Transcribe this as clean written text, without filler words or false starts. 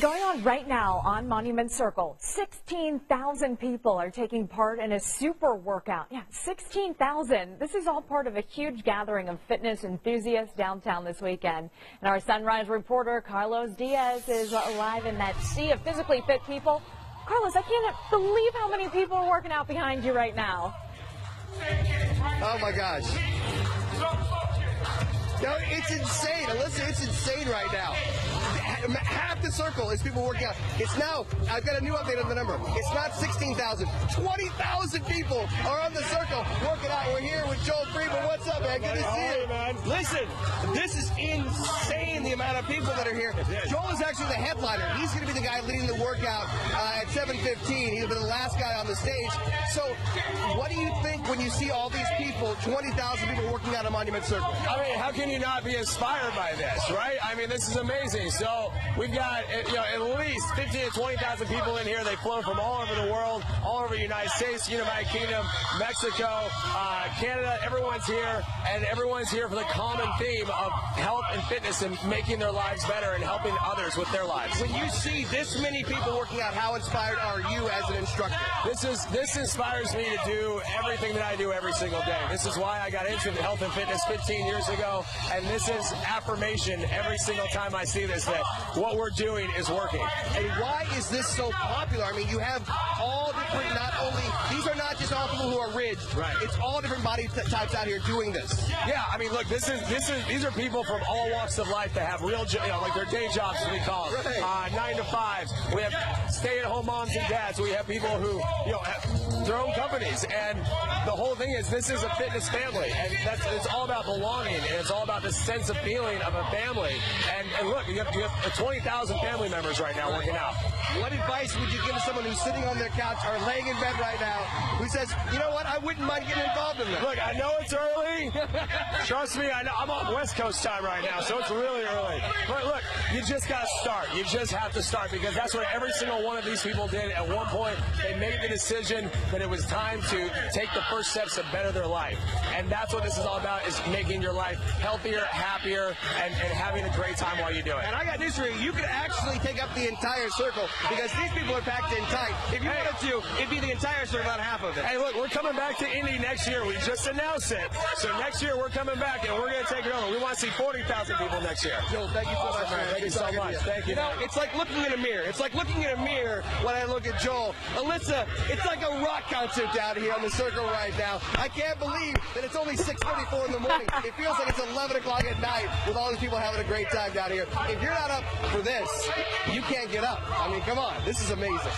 Going on right now on Monument Circle, 16,000 people are taking part in a super workout. Yeah, 16,000. This is all part of a huge gathering of fitness enthusiasts downtown this weekend. And our Sunrise reporter, Carlos Diaz, is live in that sea of physically fit people. Carlos, I can't believe how many people are working out behind you right now. Oh my gosh. No, it's insane. Alyssa, it's insane right now. Half the circle is people working out. It's now, I've got a new update on the number. It's not 16,000. 20,000 people are on the circle working out. We're here with Joel Freeman. What's up, man? Good to see you, man. Listen, this is insane, the amount of people that are here. Joel is actually the headliner. He's going to be the guy leading the workout at 7:15. He'll be the last guy on the stage. So what do you think when you see all these people, 20,000 people working out on Monument Circle? I mean, how can you not be inspired by this, right? I mean, this is amazing. So we've got at least 15,000 to 20,000 people in here. They flow from all over the world, all over the United States, United Kingdom, Mexico, Canada. Everyone's here, and everyone's here for the common theme of health and fitness and making their lives better and helping others with their lives. When you see this many people working out, how inspired are you as an instructor? This inspires me to do everything that I do every single day. This is why I got into health and fitness 15 years ago, and this is affirmation every single time I see this, that what we're doing is working. And why is this so popular? I mean, you have all different, not only, these are not just all people who are ridged. Right. It's all different body types out here doing this. Yeah, I mean, look, these are people from all walks of life that have real, like their day jobs, as we call it, right. 9 to 5s. We have stay-at-home moms and dads. We have people who, have their own companies, and the whole thing is this is a fitness family, and it's all about belonging, and it's all about the sense of feeling of a family. And look, you have 20,000 family members right now working out. What advice would you give to someone who's sitting on their couch or laying in bed right now who says, you know what, I wouldn't mind getting involved in this? Look, I know it's early. Trust me, I know I'm on West Coast time right now, so it's really early. But look, you just got to start. You just have to start, because that's what every single one of these people did. At one point, they made the decision that it was time to take the first steps to better their life. And that's what this is all about, is making your life healthier, happier, and having a great time while you do it. And I got news for you. You could actually take up the entire circle, because these people are packed in tight. If you wanted to, it'd be the entire circle, not half of it. Hey, look, we're coming back to Indy next year. We just announced it. So next year, we're coming back, and we're going to take it over. We want to see 40,000 people next year. Joel, thank you so much, man. Thank you so much. Thank you. You know, it's like looking in a mirror. It's like looking in a mirror when I look at Joel. Alyssa, it's like a rock concert down here on the circle right now. I can't believe that it's only 6:34 in the morning. It feels like it's 11 o'clock at night with all these people having a great time down here. If you're not up for this, you can't get up. I mean, come on. This is amazing.